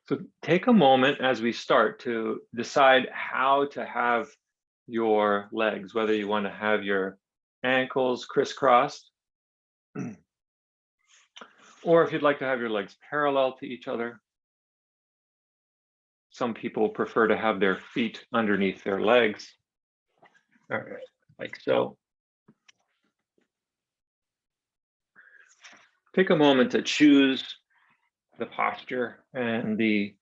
So take a moment as we start to decide how to have your legs, whether you want to have your ankles crisscrossed, or if you'd like to have your legs parallel to each other. Some people prefer to have their feet underneath their legs. All right, like so. Take a moment to choose the posture and the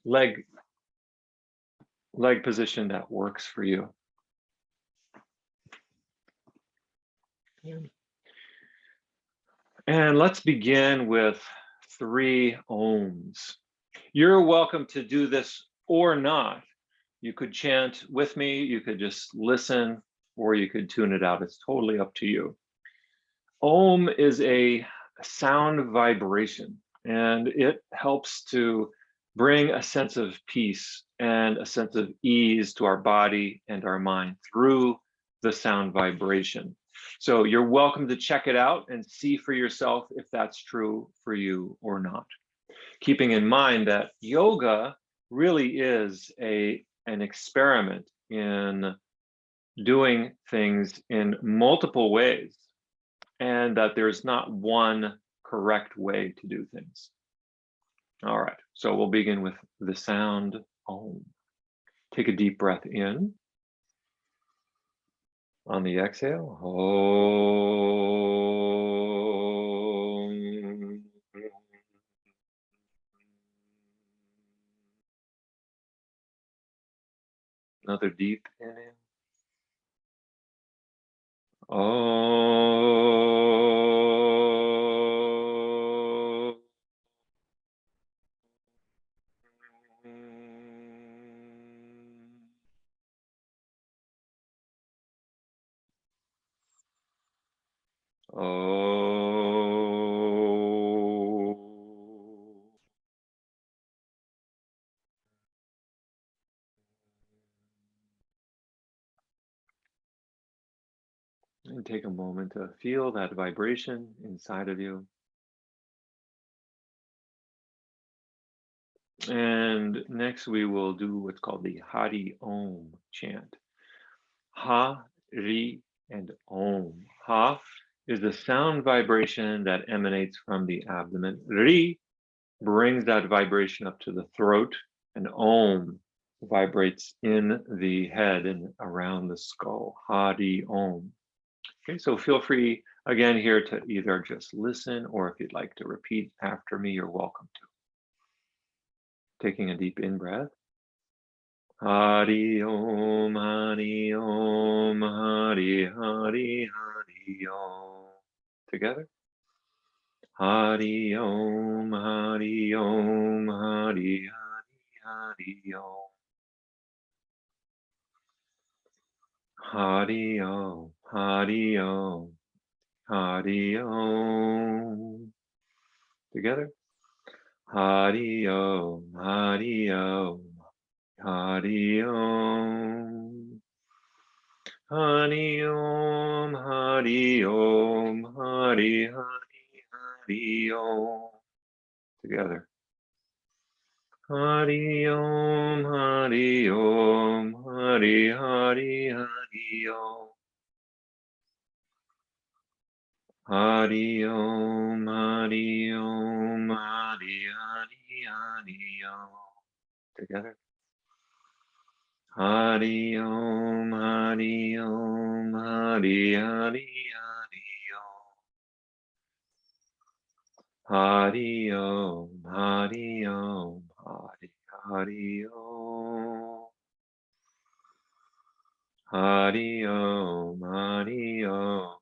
leg position that works for you. And let's begin with 3 ohms. You're welcome to do this or not. You could chant with me, you could just listen, or you could tune it out. It's totally up to you. Om is a sound vibration, and it helps to bring a sense of peace and a sense of ease to our body and our mind through the sound vibration. So you're welcome to check it out and see for yourself if that's true for you or not. Keeping in mind that yoga really is an experiment in doing things in multiple ways, and that there's not one correct way to do things. All right, so we'll begin with the sound Om. Take a deep breath in. On the exhale, Om. Another deep inhale. Om. Oh. And take a moment to feel that vibration inside of you. And next we will do what's called the Hari Om chant. Ha, Ri, and Om. Ha is the sound vibration that emanates from the abdomen. Ri brings that vibration up to the throat, and Om vibrates in the head and around the skull. Hari Om. Okay, so feel free again here to either just listen, or if you'd like to repeat after me, you're welcome to. Taking a deep in breath. Hari Om, Hari Om, Hari Hari Hari Om. Together. Hari Om, Hari Om, Hari Hari Hari Om. Hari Om, Hari Om, Hari Om. Together. Hari Om, Hari Om, Hari Om. Hari Om, Hari Om, Hari Hari Hari Om. Together. Hari Om, Hari Om, Hari Hari Hari Om. Hari Om, Hari Om, Hari Hari Hari Om. Together. Hari Om, Hari Om, Hari Hari Hari Om. Hari Om, Hari Om, Hari Hari Om. Hari Om, Hari Om,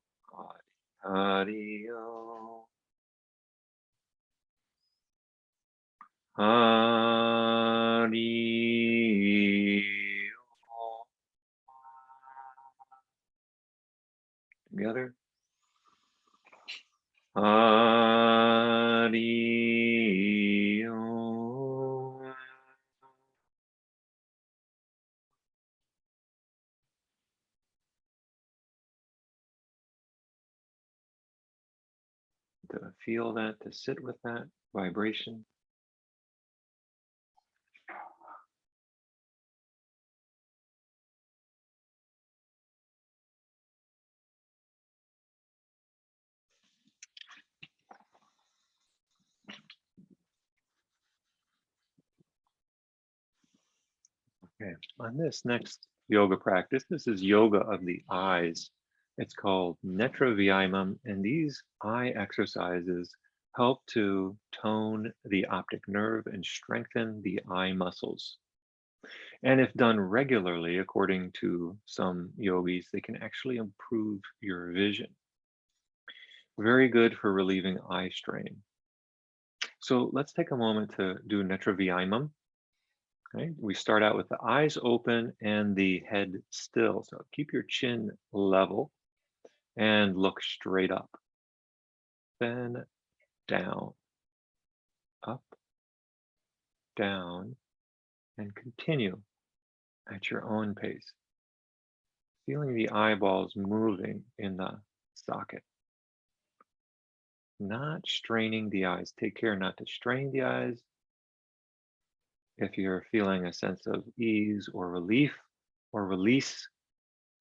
Hari Om. Hari Om. Together. Hari Om. To feel that, to sit with that vibration. Okay, on this next yoga practice, this is yoga of the eyes. It's called Netra Vyayamam, and these eye exercises help to tone the optic nerve and strengthen the eye muscles. And if done regularly, according to some yogis, they can actually improve your vision. Very good for relieving eye strain. So let's take a moment to do Netra Vyayamam. Okay, we start out with the eyes open and the head still. So keep your chin level and look straight up. Then down, up, down, and continue at your own pace. Feeling the eyeballs moving in the socket. Not straining the eyes. Take care not to strain the eyes. If you're feeling a sense of ease or relief or release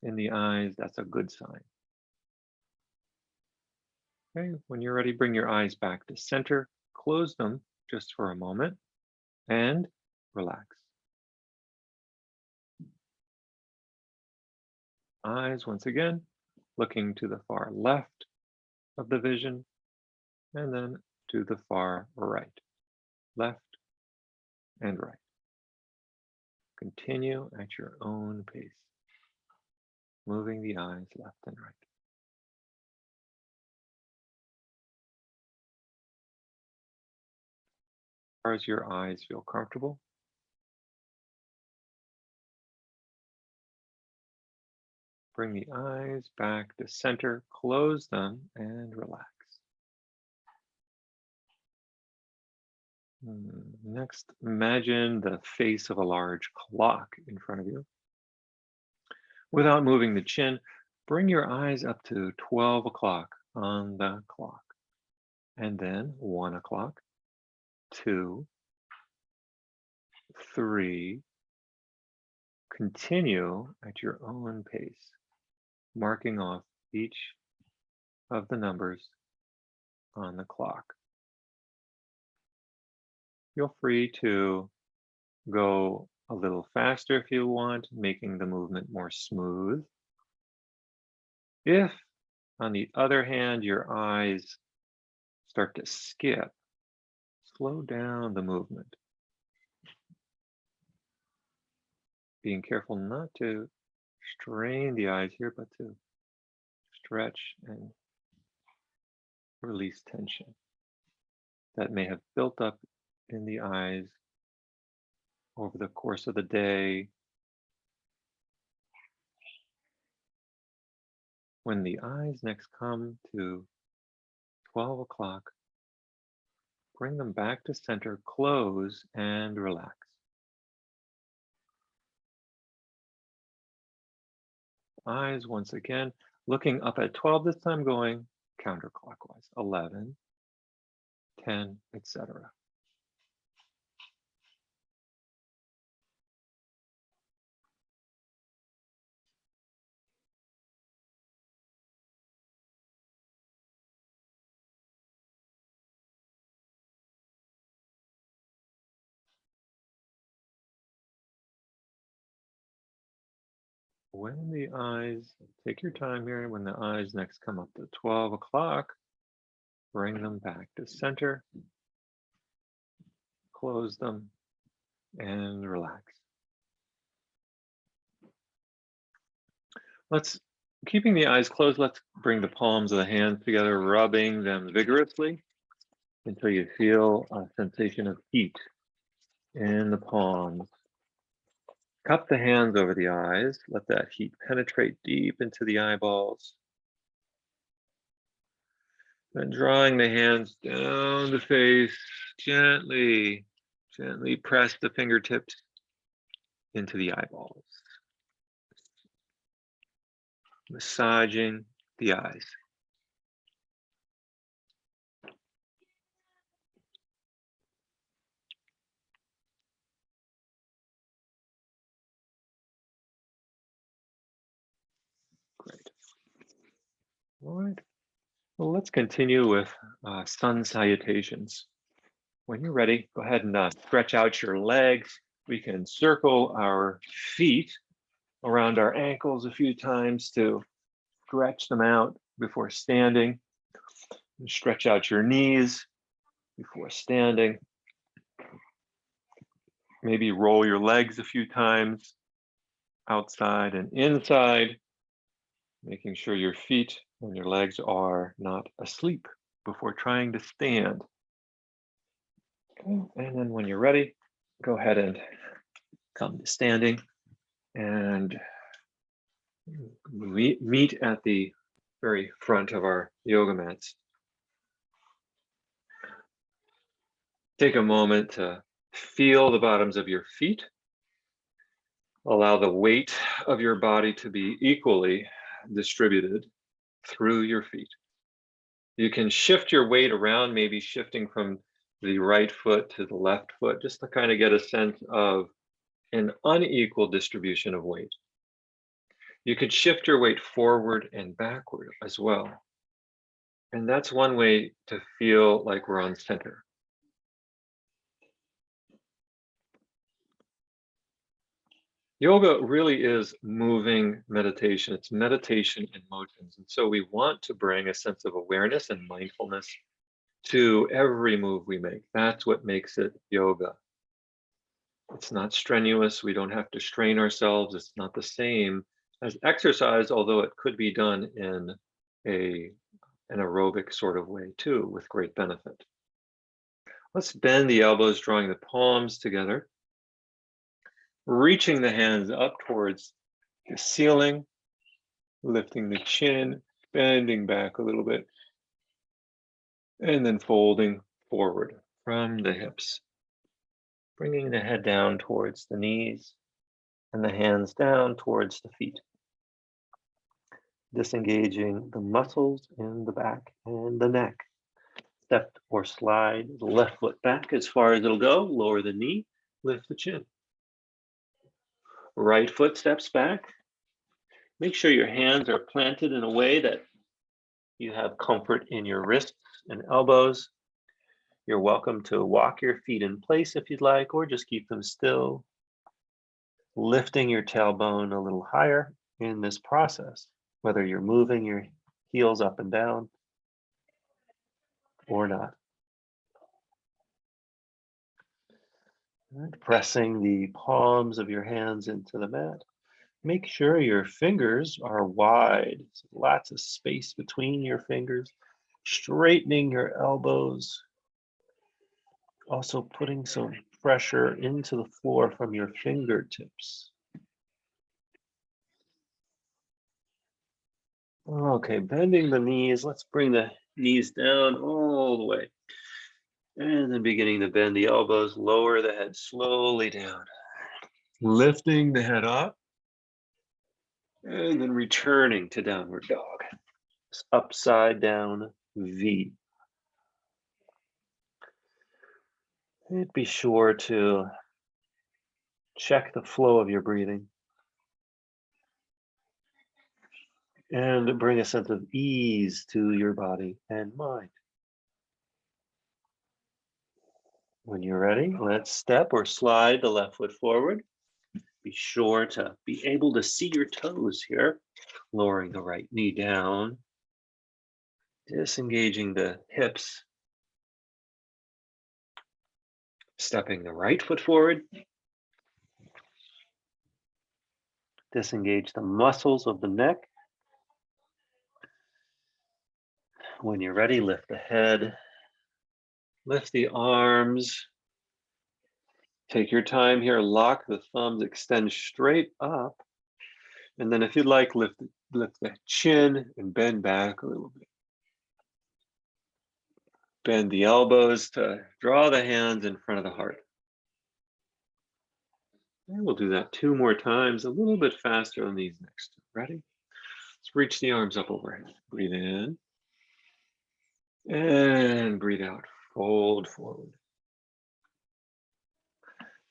in the eyes, that's a good sign. Okay, when you're ready, bring your eyes back to center, close them just for a moment, and relax. Eyes, once again, looking to the far left of the vision, and then to the far right, left and right. Continue at your own pace, moving the eyes left and right. As far as your eyes feel comfortable, bring the eyes back to center, close them, and relax. Next, imagine the face of a large clock in front of you. Without moving the chin, bring your eyes up to 12 o'clock on the clock, and then 1 o'clock, 2, 3. Continue at your own pace, marking off each of the numbers on the clock. Feel free to go a little faster if you want, making the movement more smooth. If, on the other hand, your eyes start to skip, slow down the movement. Being careful not to strain the eyes here, but to stretch and release tension that may have built up in the eyes over the course of the day. When the eyes next come to 12 o'clock, bring them back to center, close, and relax. Eyes once again, looking up at 12, this time going counterclockwise, 11, 10, etc. When the eyes, take your time here, when the eyes next come up to 12 o'clock, bring them back to center, close them, and relax. Keeping the eyes closed, let's bring the palms of the hands together, rubbing them vigorously until you feel a sensation of heat in the palms. Cup the hands over the eyes, let that heat penetrate deep into the eyeballs. Then drawing the hands down the face, gently press the fingertips into the eyeballs. Massaging the eyes. Great. All right. Well, let's continue with sun salutations. When you're ready, go ahead and stretch out your legs. We can circle our feet around our ankles a few times to stretch them out before standing. And stretch out your knees before standing. Maybe roll your legs a few times outside and inside, making sure your feet and your legs are not asleep before trying to stand. And then when you're ready, go ahead and come to standing and meet at the very front of our yoga mats. Take a moment to feel the bottoms of your feet. Allow the weight of your body to be equally distributed through your feet. You can shift your weight around, maybe shifting from the right foot to the left foot, just to kind of get a sense of an unequal distribution of weight. You could shift your weight forward and backward as well. And that's one way to feel like we're on center. Yoga really is moving meditation. It's meditation in motions. And so we want to bring a sense of awareness and mindfulness to every move we make. That's what makes it yoga. It's not strenuous. We don't have to strain ourselves. It's not the same as exercise, although it could be done in an aerobic sort of way too, with great benefit. Let's bend the elbows, drawing the palms together. Reaching the hands up towards the ceiling, lifting the chin, bending back a little bit, and then folding forward from the hips. Bringing the head down towards the knees and the hands down towards the feet. Disengaging the muscles in the back and the neck. Step or slide the left foot back as far as it'll go, lower the knee, lift the chin. Right foot steps back. Make sure your hands are planted in a way that you have comfort in your wrists and elbows. You're welcome to walk your feet in place if you'd like, or just keep them still. Lifting your tailbone a little higher in this process, whether you're moving your heels up and down or not. Right. Pressing the palms of your hands into the mat. Make sure your fingers are wide. So lots of space between your fingers. Straightening your elbows. Also putting some pressure into the floor from your fingertips. Okay, bending the knees. Let's bring the knees down all the way. And then beginning to bend the elbows, lower the head slowly down. Lifting the head up. And then returning to downward dog. Upside down V. And be sure to check the flow of your breathing. And bring a sense of ease to your body and mind. When you're ready, let's step or slide the left foot forward. Be sure to be able to see your toes here. Lowering the right knee down. Disengaging the hips. Stepping the right foot forward. Disengage the muscles of the neck. When you're ready, lift the head. Lift the arms. Take your time here. Lock the thumbs, extend straight up. And then if you'd like, lift the chin and bend back a little bit. Bend the elbows to draw the hands in front of the heart. And we'll do that 2 more times, a little bit faster on these next 2. Ready? Let's reach the arms up overhead. Breathe in. And breathe out. Fold forward.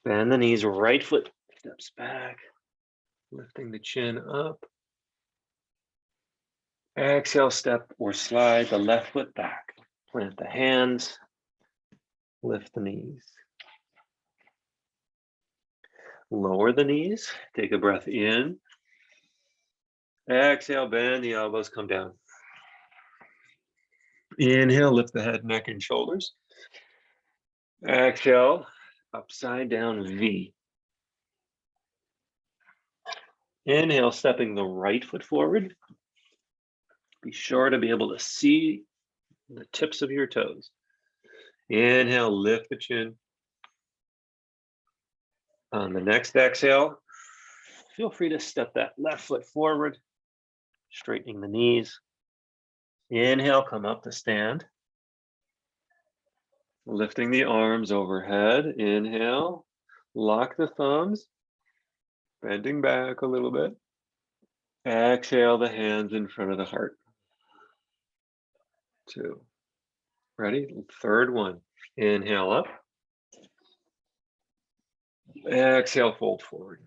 Bend the knees, right foot steps back. Lifting the chin up. Exhale, step or slide the left foot back. Plant the hands. Lift the knees. Lower the knees. Take a breath in. Exhale, bend the elbows, come down. Inhale, lift the head, neck, and shoulders. Exhale, upside down V. Inhale, stepping the right foot forward. Be sure to be able to see the tips of your toes. Inhale, lift the chin. On the next exhale, feel free to step that left foot forward, straightening the knees. Inhale, come up to stand. Lifting the arms overhead. Inhale, lock the thumbs, bending back a little bit. Exhale, the hands in front of the heart. 2. Ready? Third one. Inhale up. Exhale, fold forward.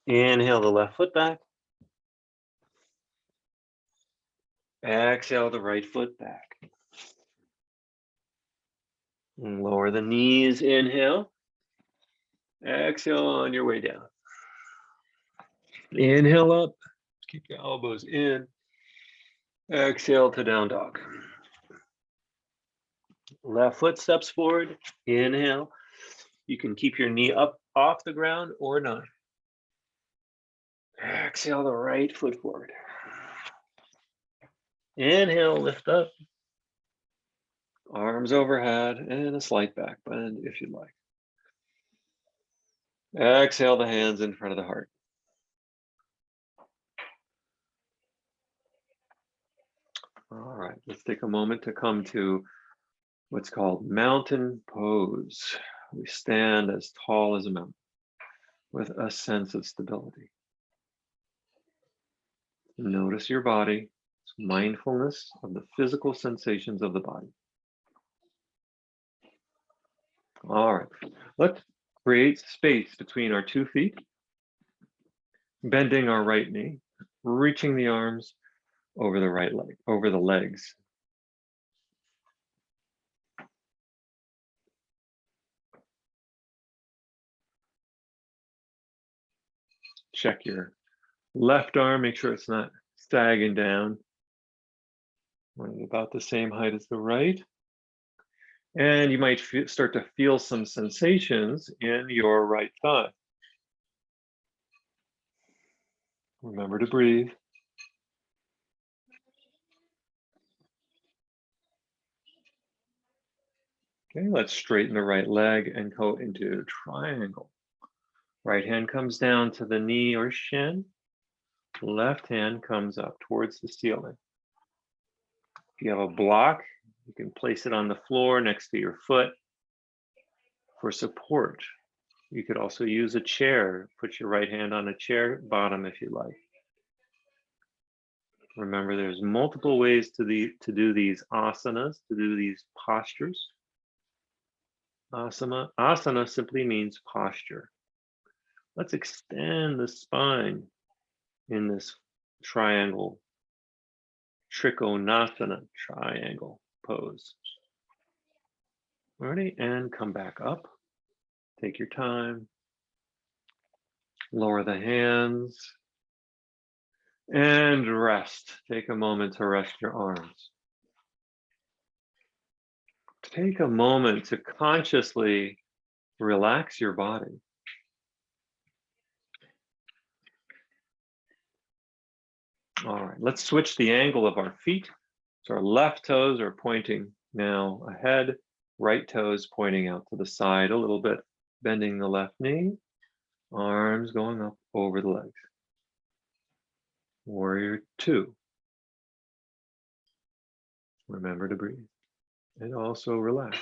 Inhale the left foot back. Exhale the right foot back. And lower the knees, inhale. Exhale on your way down. Inhale up, keep your elbows in. Exhale to down dog. Left foot steps forward, inhale. You can keep your knee up off the ground or not. Exhale the right foot forward. Inhale, lift up. Arms overhead and a slight back bend if you'd like. Exhale the hands in front of the heart. All right, let's take a moment to come to what's called mountain pose. We stand as tall as a mountain with a sense of stability. Notice your body, mindfulness of the physical sensations of the body. All right, let's create space between our 2 feet, bending our right knee, reaching the arms over the right leg, over the legs. Check your left arm, make sure it's not sagging down. We're about the same height as the right. And you might start to feel some sensations in your right thigh. Remember to breathe. Okay, let's straighten the right leg and go into triangle. Right hand comes down to the knee or shin. Left hand comes up towards the ceiling. If you have a block, you can place it on the floor next to your foot for support. You could also use a chair. Put your right hand on a chair bottom if you like. Remember, there's multiple ways to do these asanas, to do these postures. Asana simply means posture. Let's extend the spine in this triangle, Trikonasana triangle pose. Ready? And come back up. Take your time. Lower the hands. And rest. Take a moment to rest your arms. Take a moment to consciously relax your body. All right, let's switch the angle of our feet. So our left toes are pointing now ahead, right toes pointing out to the side a little bit, bending the left knee, arms going up over the legs. Warrior 2. Remember to breathe and also relax.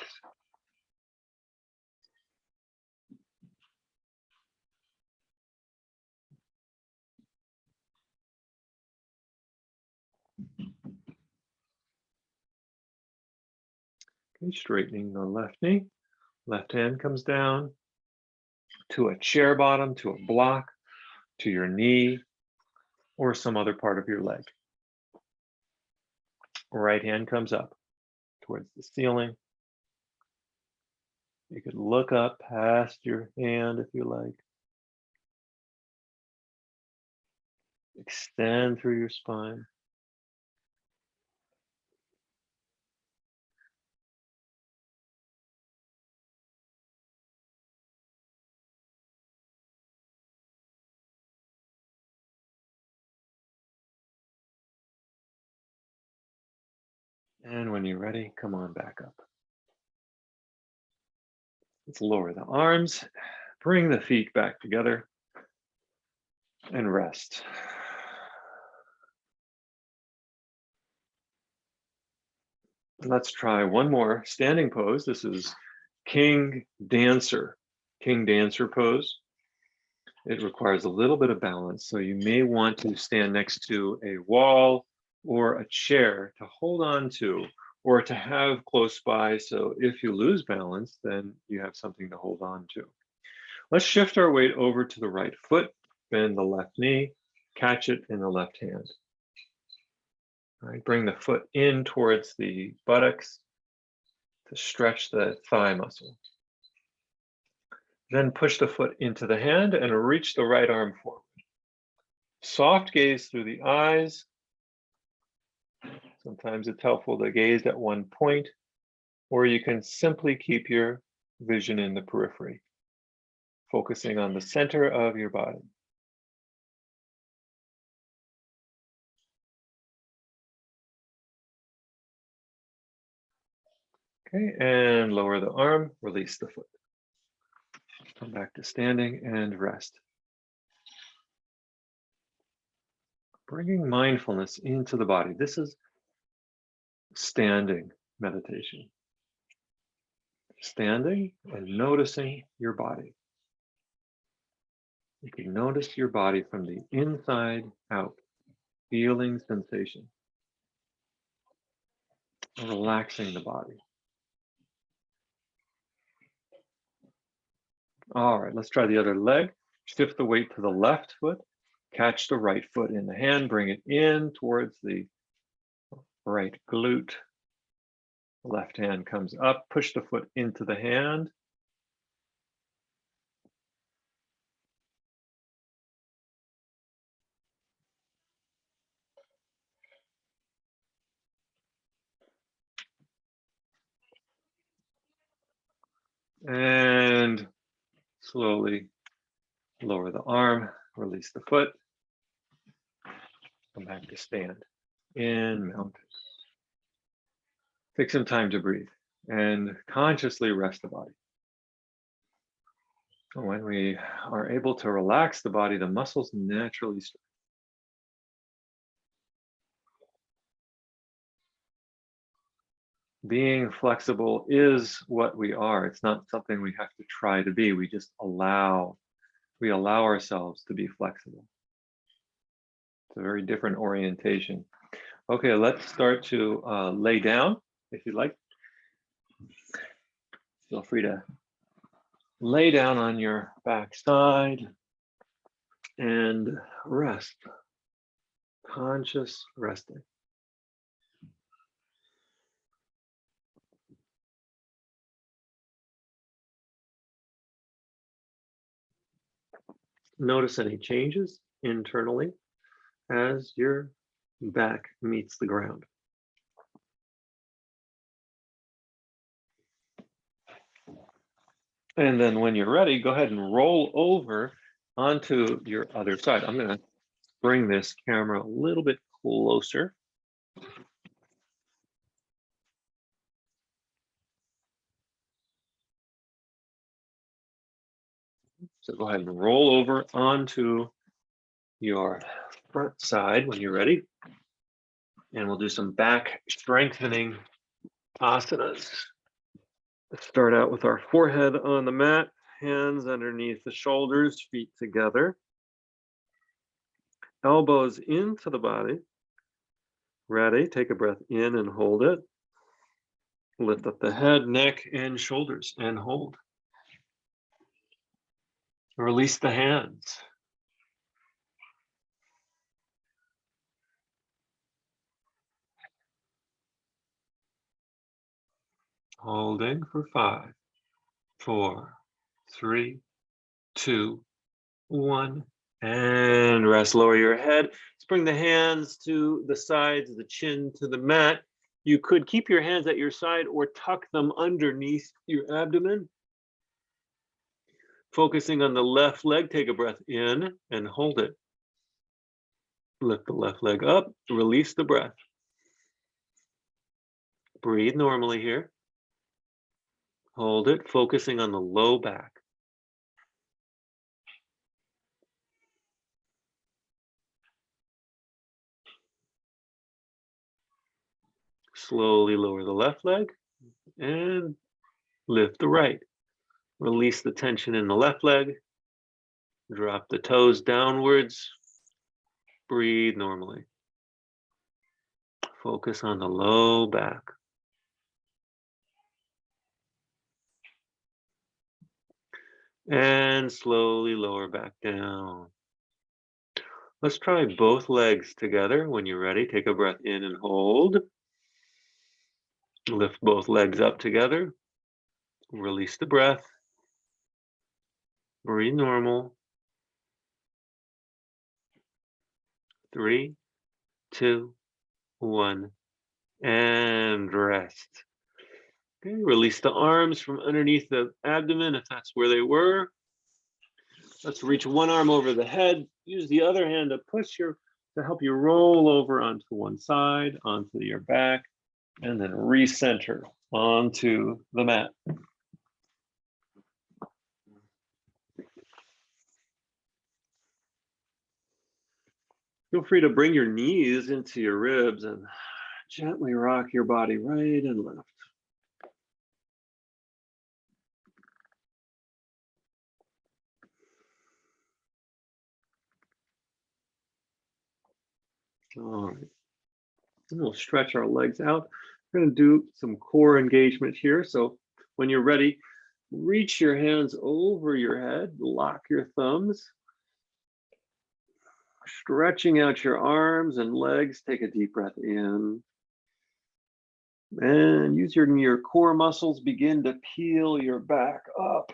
Okay, straightening the left knee. Left hand comes down to a chair bottom, to a block, to your knee, or some other part of your leg. Right hand comes up towards the ceiling. You could look up past your hand if you like. Extend through your spine. And when you're ready, come on back up. Let's lower the arms, bring the feet back together, and rest. Let's try one more standing pose. This is King Dancer pose. It requires a little bit of balance, so you may want to stand next to a wall or a chair to hold on to, or to have close by, so if you lose balance, then you have something to hold on to. Let's shift our weight over to the right foot, bend the left knee, catch it in the left hand. All right, bring the foot in towards the buttocks to stretch the thigh muscle. Then push the foot into the hand and reach the right arm forward. Soft gaze through the eyes. Sometimes it's helpful to gaze at one point, or you can simply keep your vision in the periphery, focusing on the center of your body. Okay, and lower the arm, release the foot. Come back to standing and rest. Bringing mindfulness into the body. This is standing meditation. Standing and noticing your body. You can notice your body from the inside out, feeling sensation, relaxing the body. All right, let's try the other leg. Shift the weight to the left foot, catch the right foot in the hand, bring it in towards the right glute. Left hand comes up, push the foot into the hand. And slowly lower the arm, release the foot. Come back to stand in mountain. Take some time to breathe and consciously rest the body. When we are able to relax the body, the muscles naturally stretch. Being flexible is what we are. It's not something we have to try to be. We just allow ourselves to be flexible. It's a very different orientation. Okay, let's start to lay down if you'd like. Feel free to lay down on your back side and rest. Conscious resting. Notice any changes internally as your back meets the ground. And then when you're ready, go ahead and roll over onto your other side. I'm going to bring this camera a little bit closer. So go ahead and roll over onto your front side when you're ready. And we'll do some back strengthening asanas. Let's start out with our forehead on the mat, hands underneath the shoulders, feet together. Elbows into the body. Ready, take a breath in and hold it. Lift up the head, neck, and shoulders and hold. Release the hands. Holding for 5, 4, 3, 2, 1. And rest. Lower your head. Let's bring the hands to the sides, the chin to the mat. You could keep your hands at your side or tuck them underneath your abdomen. Focusing on the left leg, take a breath in and hold it. Lift the left leg up, release the breath. Breathe normally here. Hold it, focusing on the low back. Slowly lower the left leg and lift the right. Release the tension in the left leg. Drop the toes downwards. Breathe normally. Focus on the low back. And slowly lower back down. Let's try both legs together. When you're ready, take a breath in and hold. Lift both legs up together. Release the breath. Breathe normal. 3, 2, 1, and rest. Okay, release the arms from underneath the abdomen if that's where they were. Let's reach one arm over the head. Use the other hand to help you roll over onto one side, onto your back, and then recenter onto the mat. Feel free to bring your knees into your ribs and gently rock your body right and left. All right. And we'll stretch our legs out. We're going to do some core engagement here. So when you're ready, reach your hands over your head, lock your thumbs. Stretching out your arms and legs, take a deep breath in. And use your core muscles, begin to peel your back up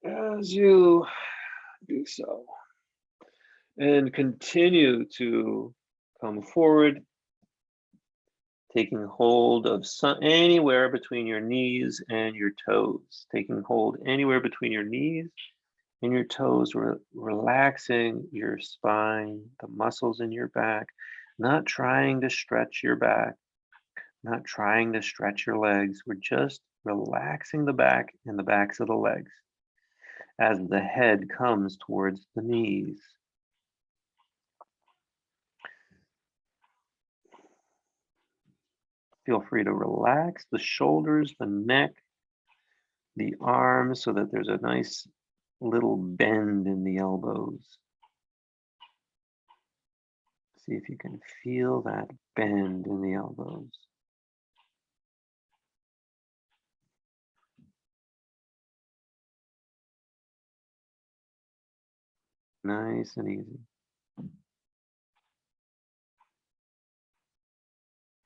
as you do so. And continue to come forward, taking hold of anywhere between your knees and your toes. Taking hold anywhere between your knees and your toes, relaxing your spine, the muscles in your back, not trying to stretch your back, not trying to stretch your legs. We're just relaxing the back and the backs of the legs as the head comes towards the knees. Feel free to relax the shoulders, the neck, the arms so that there's a nice little bend in the elbows. See if you can feel that bend in the elbows. Nice and easy.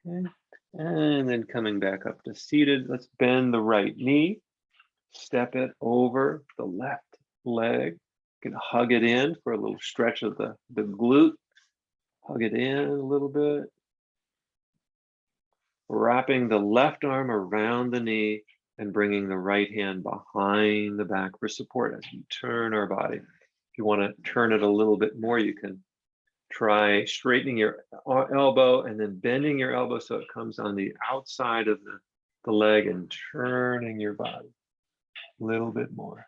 Okay. And then coming back up to seated, let's bend the right knee, step it over the left leg. You can hug it in for a little stretch of the glute. Hug it in a little bit. Wrapping the left arm around the knee and bringing the right hand behind the back for support as we turn our body. If you want to turn it a little bit more, you can try straightening your elbow and then bending your elbow so it comes on the outside of the leg and turning your body a little bit more.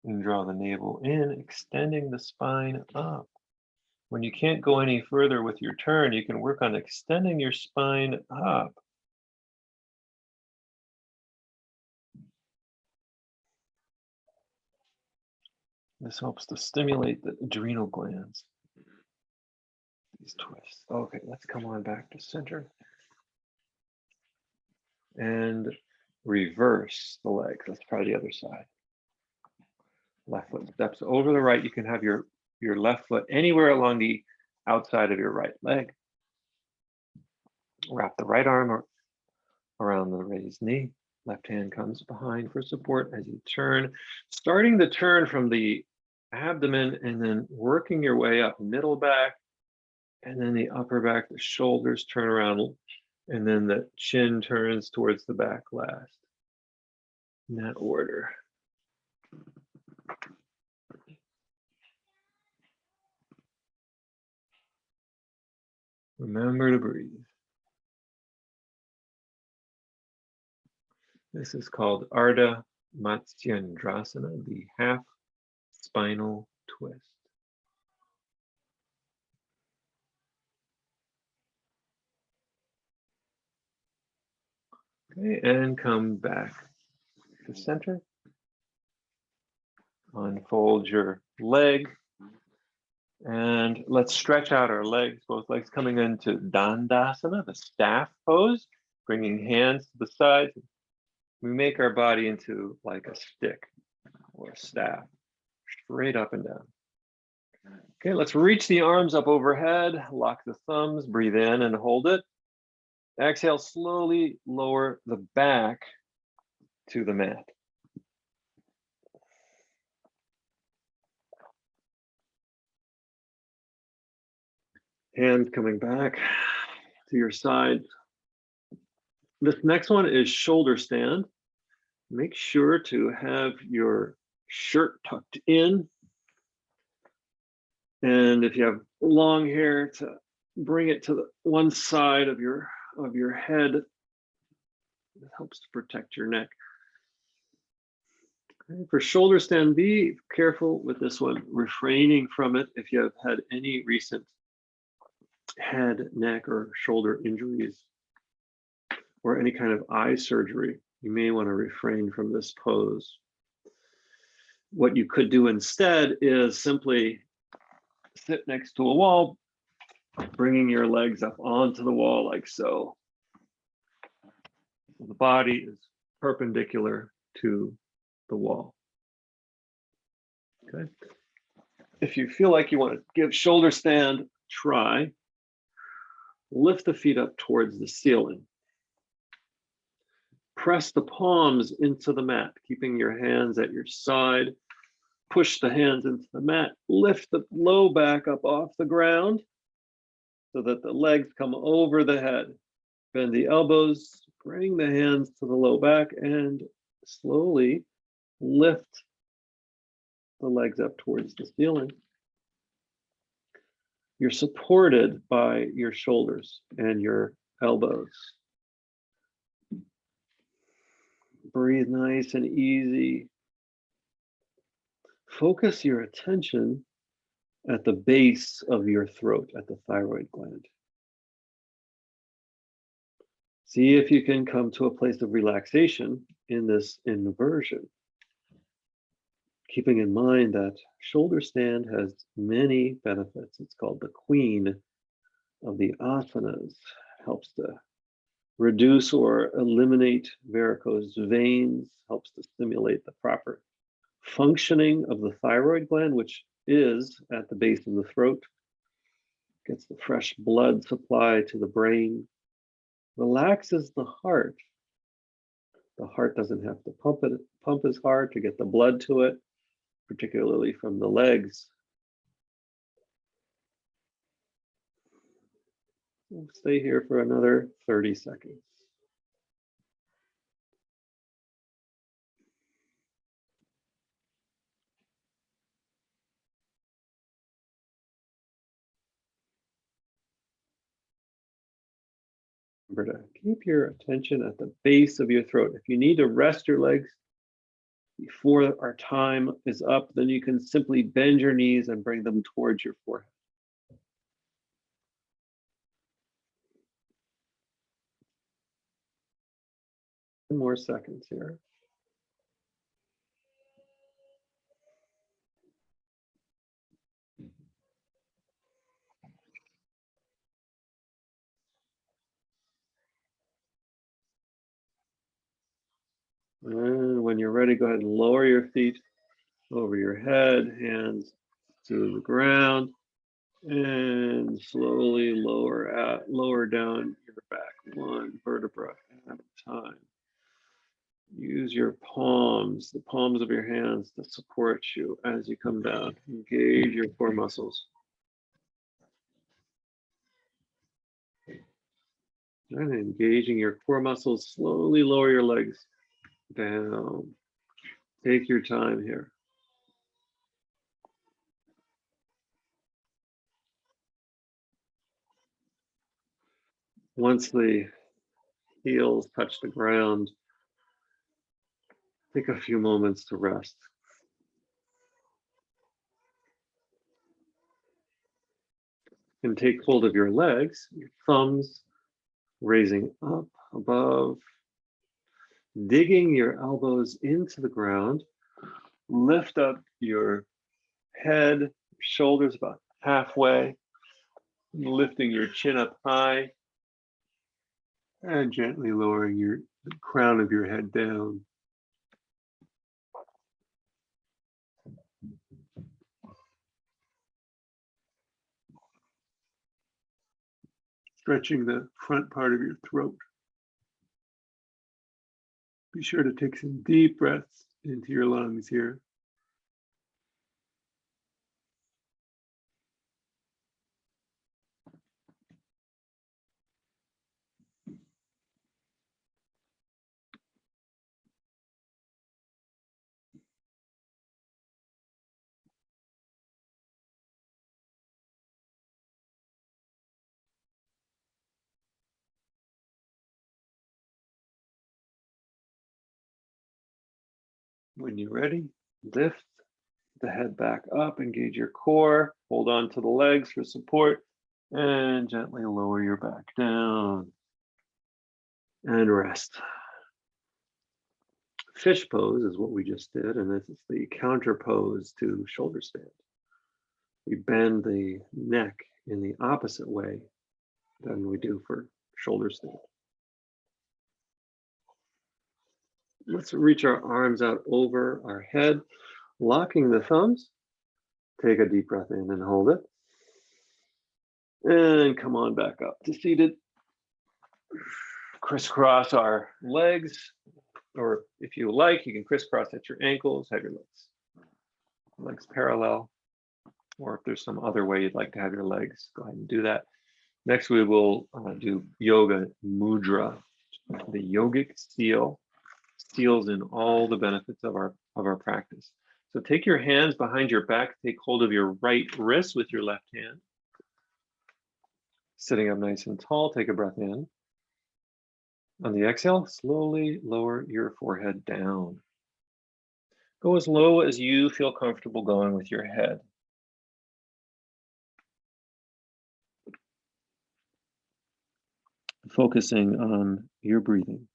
And draw the navel in, extending the spine up. When you can't go any further with your turn, you can work on extending your spine up. This helps to stimulate the adrenal glands. These twists. Okay, let's come on back to center. And reverse the legs. Let's try the other side. Left foot steps over the right. You can have your left foot anywhere along the outside of your right leg. Wrap the right arm around the raised knee. Left hand comes behind for support as you turn, starting the turn from the abdomen and then working your way up, middle back, and then the upper back, the shoulders turn around, and then the chin turns towards the back last. In that order. Remember to breathe. This is called Ardha Matsyendrasana, the half spinal twist. Okay, and come back to center. Unfold your leg. And let's stretch out our legs, both legs coming into Dandasana, the staff pose, bringing hands to the sides. We make our body into like a stick or a staff, straight up and down. Okay, let's reach the arms up overhead, lock the thumbs, breathe in and hold it. Exhale, slowly lower the back to the mat. Hands coming back to your side. This next one is shoulder stand. Make sure to have your shirt tucked in. And if you have long hair, to bring it to the one side of your head. It helps to protect your neck. Okay, for shoulder stand, be careful with this one, refraining from it if you have had any recent head, neck, or shoulder injuries or any kind of eye surgery. You may want to refrain from this pose. What you could do instead is simply sit next to a wall, bringing your legs up onto the wall like so. The body is perpendicular to the wall. Okay. If you feel like you want to give shoulder stand a try, lift the feet up towards the ceiling. Press the palms into the mat, keeping your hands at your side. Push the hands into the mat. Lift the low back up off the ground so that the legs come over the head. Bend the elbows, bring the hands to the low back, and slowly lift the legs up towards the ceiling. You're supported by your shoulders and your elbows. Breathe nice and easy. Focus your attention at the base of your throat, at the thyroid gland. See if you can come to a place of relaxation in this inversion. Keeping in mind that shoulder stand has many benefits. It's called the queen of the asanas. It helps to reduce or eliminate varicose veins, helps to stimulate the proper functioning of the thyroid gland, which is at the base of the throat, gets the fresh blood supply to the brain, relaxes the heart. The heart doesn't have to pump as hard to get the blood to it, particularly from the legs. We'll stay here for another 30 seconds. Remember to keep your attention at the base of your throat. If you need to rest your legs before our time is up, then you can simply bend your knees and bring them towards your forehead. 10 more seconds here. And when you're ready, go ahead and lower your feet over your head, hands to the ground. And slowly lower down your back, one vertebra at a time. Use your palms, the palms of your hands, to support you as you come down. Engage your core muscles. And engaging your core muscles, slowly lower your legs down. Take your time here. Once the heels touch the ground, take a few moments to rest. And take hold of your legs, your thumbs raising up above, digging your elbows into the ground. Lift up your head, shoulders about halfway, lifting your chin up high, and gently lowering the crown of your head down. Stretching the front part of your throat. Be sure to take some deep breaths into your lungs here. When you're ready, lift the head back up, engage your core, hold on to the legs for support, and gently lower your back down. And rest. Fish pose is what we just did, and this is the counter pose to shoulder stand. We bend the neck in the opposite way than we do for shoulder stand. Let's reach our arms out over our head, locking the thumbs. Take a deep breath in and hold it. And come on back up to seated. Crisscross our legs, or if you like, you can crisscross at your ankles, have your legs parallel. Or if there's some other way you'd like to have your legs, go ahead and do that. Next, we will do Yoga Mudra, the yogic seal. Seals in all the benefits of our practice. So take your hands behind your back, take hold of your right wrist with your left hand. Sitting up nice and tall, take a breath in. On the exhale, slowly lower your forehead down. Go as low as you feel comfortable going with your head. Focusing on your breathing.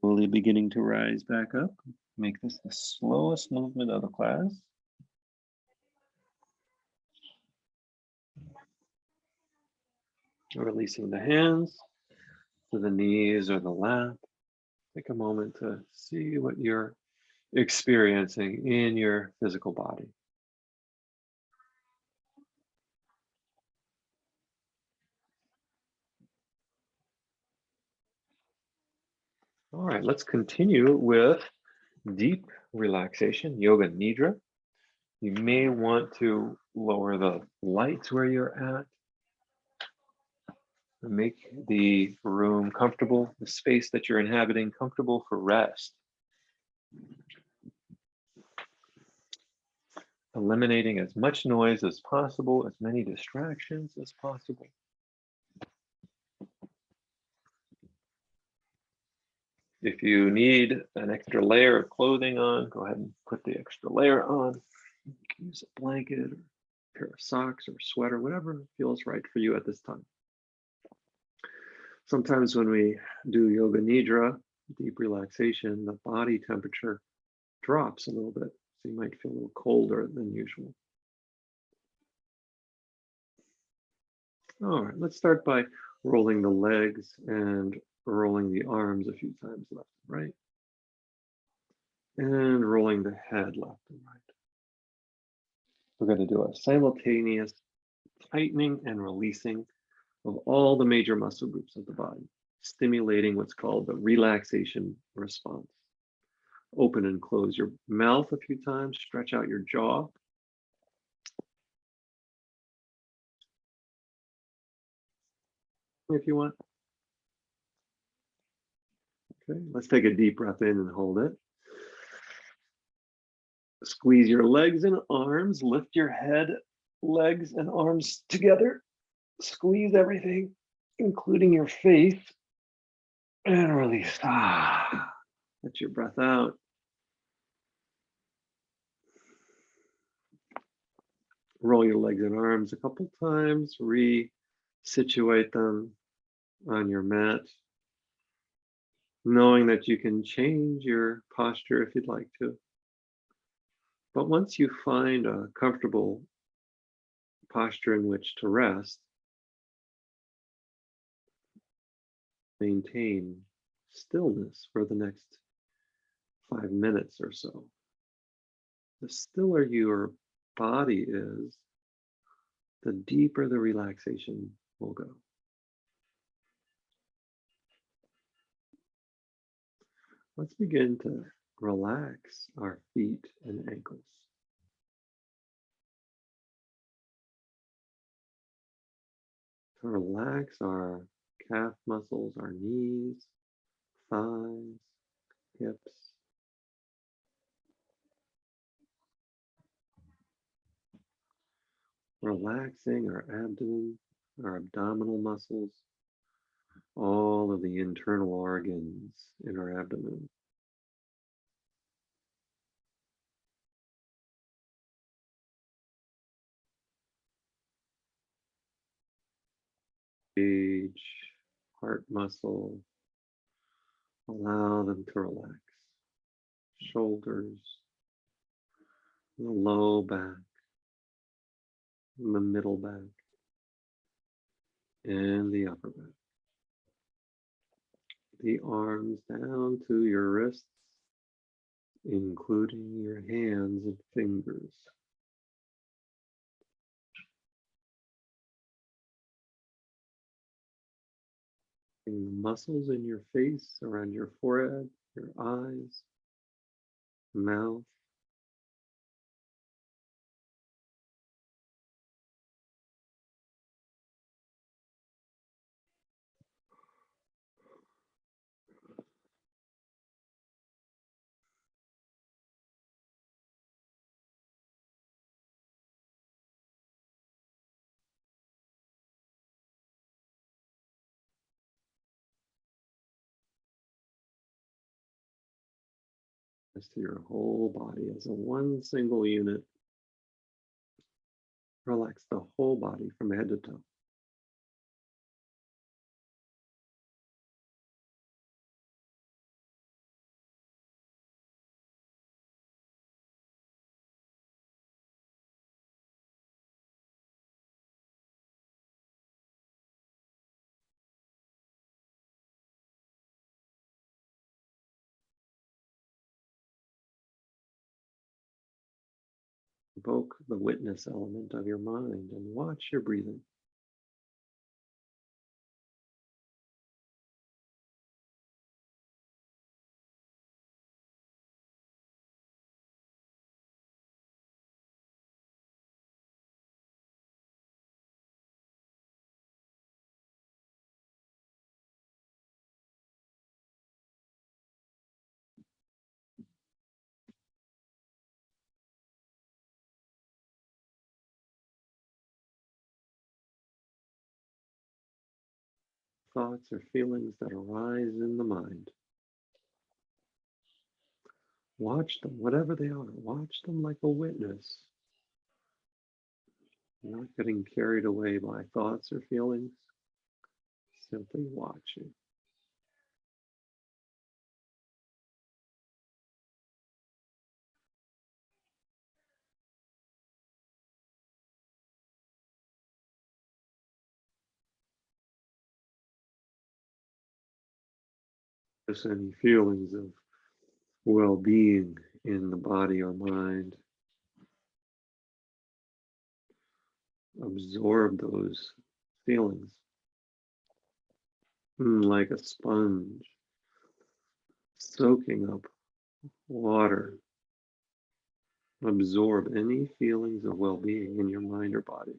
Slowly beginning to rise back up. Make this the slowest movement of the class. Releasing the hands to the knees or the lap. Take a moment to see what you're experiencing in your physical body. All right, let's continue with deep relaxation, Yoga Nidra. You may want to lower the lights where you're at. Make the room comfortable, the space that you're inhabiting comfortable for rest. Eliminating as much noise as possible, as many distractions as possible. If you need an extra layer of clothing on, go ahead and put the extra layer on. You can use a blanket or a pair of socks or sweater, whatever feels right for you at this time. Sometimes when we do Yoga Nidra, deep relaxation, the body temperature drops a little bit. So you might feel a little colder than usual. All right, let's start by rolling the legs and rolling the arms a few times left and right. And rolling the head left and right. We're going to do a simultaneous tightening and releasing of all the major muscle groups of the body, stimulating what's called the relaxation response. Open and close your mouth a few times, stretch out your jaw. If you want. Okay, let's take a deep breath in and hold it. Squeeze your legs and arms, lift your head, legs and arms together. Squeeze everything, including your face, and release. Let your breath out. Roll your legs and arms a couple times, resituate them on your mat, knowing that you can change your posture if you'd like to. But once you find a comfortable posture in which to rest, maintain stillness for the next 5 minutes or so. The stiller your body is, the deeper the relaxation will go. Let's begin to relax our feet and ankles. To relax our calf muscles, our knees, thighs, hips. Relaxing our abdomen, our abdominal muscles, all of the internal organs in our abdomen. Engage heart muscle, allow them to relax. Shoulders, the low back, the middle back, and the upper back. The arms down to your wrists, including your hands and fingers. And the muscles in your face, around your forehead, your eyes, mouth. To your whole body as a one single unit. Relax the whole body from head to toe. Evoke the witness element of your mind and watch your breathing. Thoughts or feelings that arise in the mind. Watch them, whatever they are. Watch them like a witness. Not getting carried away by thoughts or feelings. Simply watching. Notice any feelings of well-being in the body or mind. Absorb those feelings like a sponge, soaking up water. Absorb any feelings of well-being in your mind or body.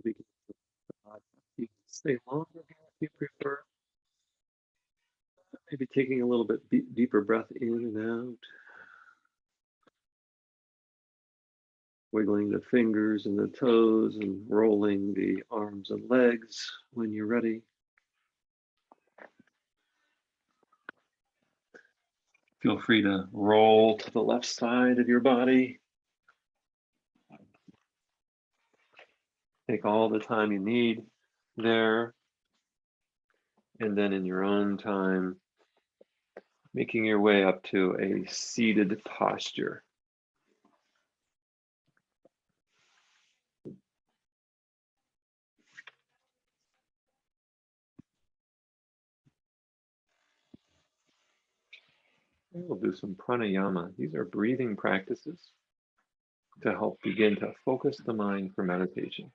You can stay longer if you prefer. Maybe taking a little bit deeper breath in and out. Wiggling the fingers and the toes and rolling the arms and legs when you're ready. Feel free to roll to the left side of your body. Take all the time you need there. And then in your own time, making your way up to a seated posture. We'll do some pranayama. These are breathing practices to help begin to focus the mind for meditation.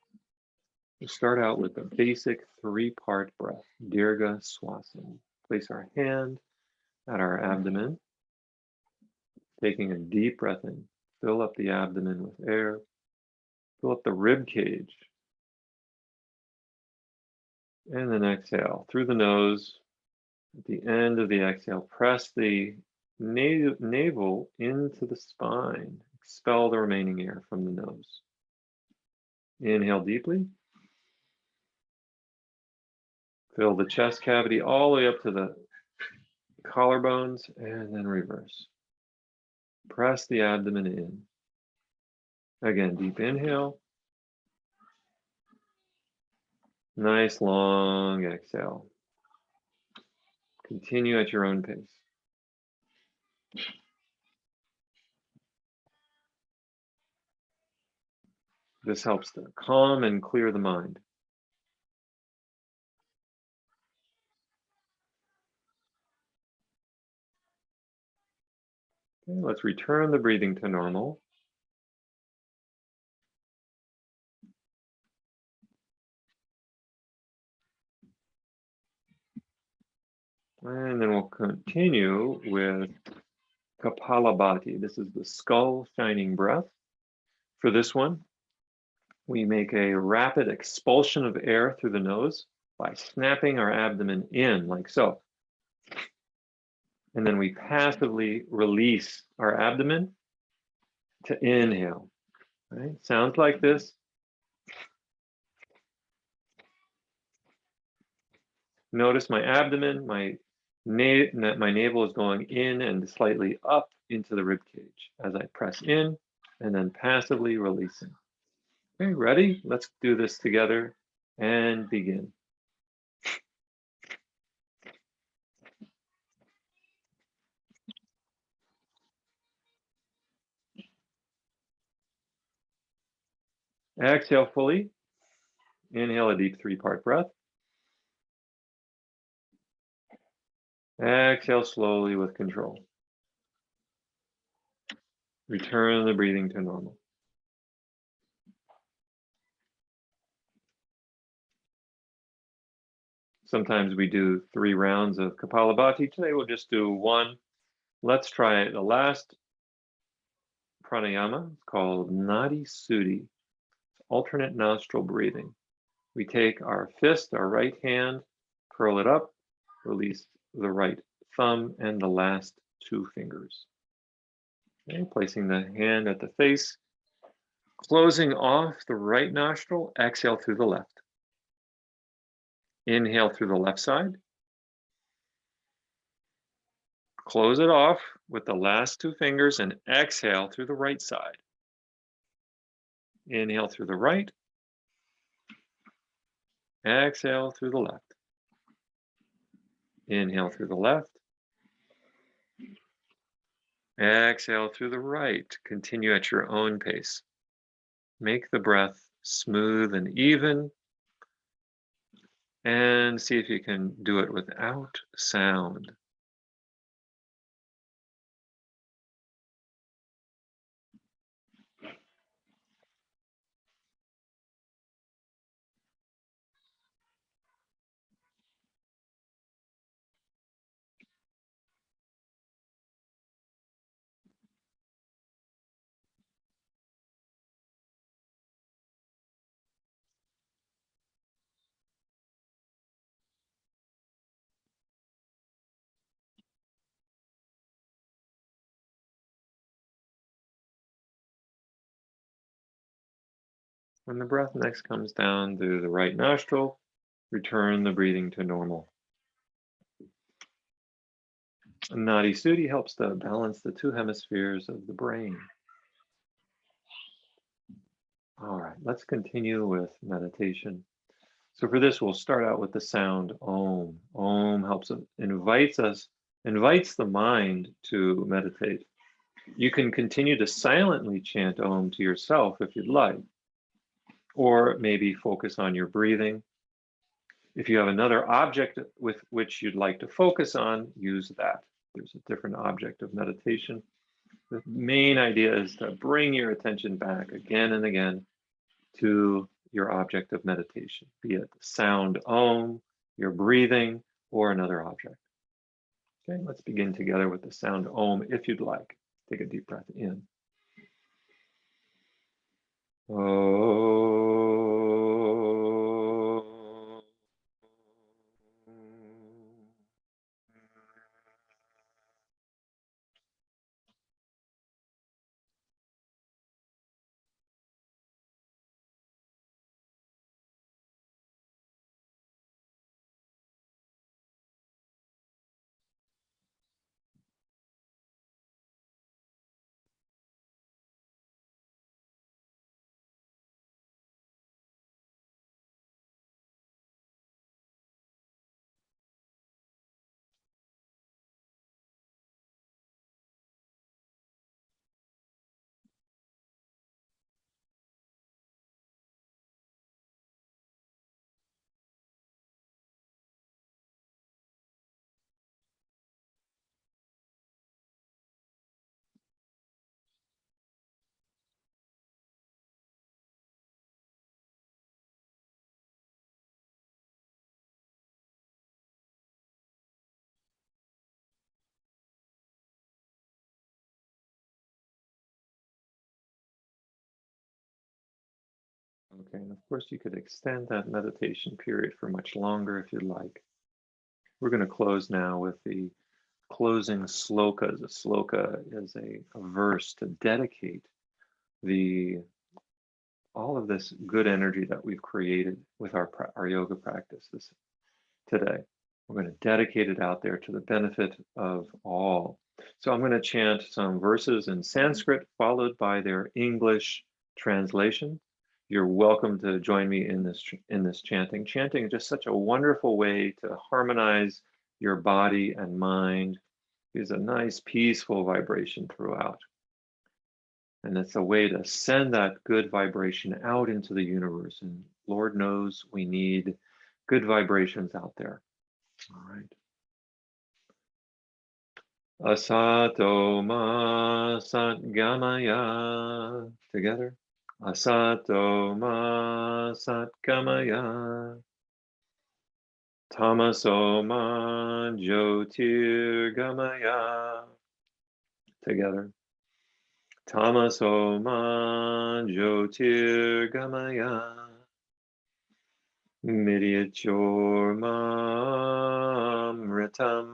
We'll start out with a basic 3-part breath, Dirga Swasana. Place our hand at our abdomen, taking a deep breath in. Fill up the abdomen with air. Fill up the rib cage. And then exhale through the nose. At the end of the exhale, press the navel into the spine. Expel the remaining air from the nose. Inhale deeply. Fill the chest cavity all the way up to the collarbones and then reverse. Press the abdomen in. Again, deep inhale. Nice long exhale. Continue at your own pace. This helps to calm and clear the mind. Okay, let's return the breathing to normal. And then we'll continue with Kapalabhati. This is the skull shining breath. For this one, we make a rapid expulsion of air through the nose by snapping our abdomen in like so. And then we passively release our abdomen to inhale. Right? Sounds like this. Notice my abdomen, my navel is going in and slightly up into the rib cage as I press in and then passively releasing. Okay, ready? Let's do this together and begin. Exhale fully. Inhale a deep 3-part breath. Exhale slowly with control. Return the breathing to normal. Sometimes we do 3 rounds of Kapalabhati. Today we'll just do 1. Let's try the last pranayama called Nadi Suti, alternate nostril breathing. We take our fist, our right hand, curl it up, release the right thumb and the last 2 fingers. Okay, placing the hand at the face, closing off the right nostril, exhale through the left. Inhale through the left side. Close it off with the last 2 fingers and exhale through the right side. Inhale through the right. Exhale through the left. Inhale through the left. Exhale through the right. Continue at your own pace. Make the breath smooth and even. And see if you can do it without sound. When the breath next comes down through the right nostril, return the breathing to normal. Nadi Suti helps to balance the 2 hemispheres of the brain. All right, let's continue with meditation. So for this, we'll start out with the sound Om. Om helps, invites the mind to meditate. You can continue to silently chant Om to yourself if you'd like, or maybe focus on your breathing. If you have another object with which you'd like to focus on, use that. There's a different object of meditation. The main idea is to bring your attention back again and again to your object of meditation, be it the sound Om, your breathing, or another object. Okay, let's begin together with the sound Om if you'd like. Take a deep breath in. Om. Okay, and of course you could extend that meditation period for much longer if you'd like. We're going to close now with the closing slokas. A sloka is a verse to dedicate all of this good energy that we've created with our yoga practice today. We're going to dedicate it out there to the benefit of all. So I'm going to chant some verses in Sanskrit followed by their English translation. You're welcome to join me in this chanting. Chanting is just such a wonderful way to harmonize your body and mind. There's a nice peaceful vibration throughout. And it's a way to send that good vibration out into the universe. And Lord knows we need good vibrations out there. All right. Asato ma satgamaya. Together. Asato ma satgamaya. Tamaso ma jyotirgamaya. Together. Tamaso ma jyotirgamaya. Midyachormamritam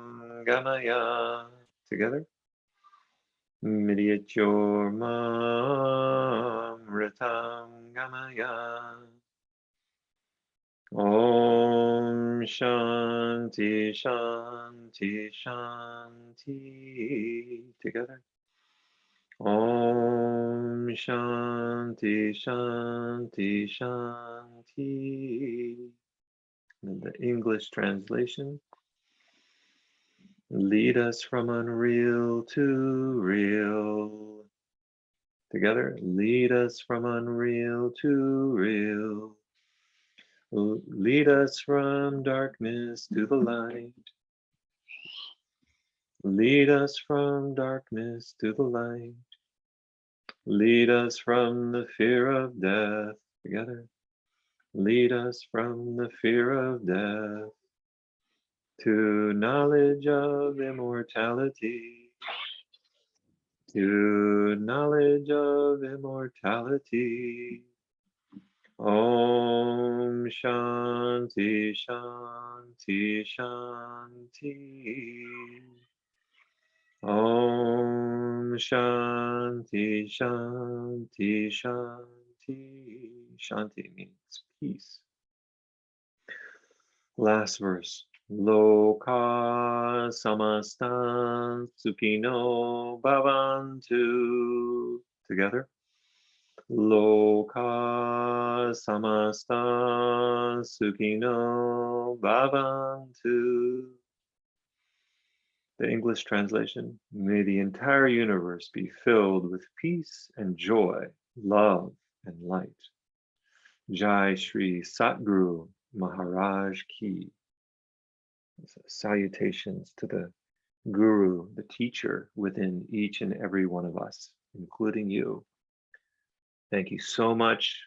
gamaya. Together. Midyachormamritam gamaya. Om Shanti Shanti Shanti. Together. Om Shanti Shanti Shanti. And the English translation. Lead us from unreal to real. Together. Lead us from unreal to real. Lead us from darkness to the light. Lead us from darkness to the light. Lead us from the fear of death. Together. Lead us from the fear of death to knowledge of immortality. To knowledge of immortality. Om Shanti Shanti Shanti. Om Shanti Shanti Shanti. Shanti means peace. Last verse. Loka samastan sukhino bhavantu. Together. Loka samastan sukhino bhavantu. The English translation, may the entire universe be filled with peace and joy, love and light. Jai Shri Satguru Maharaj Ki. Salutations to the Guru, the teacher within each and every one of us, including you. Thank you so much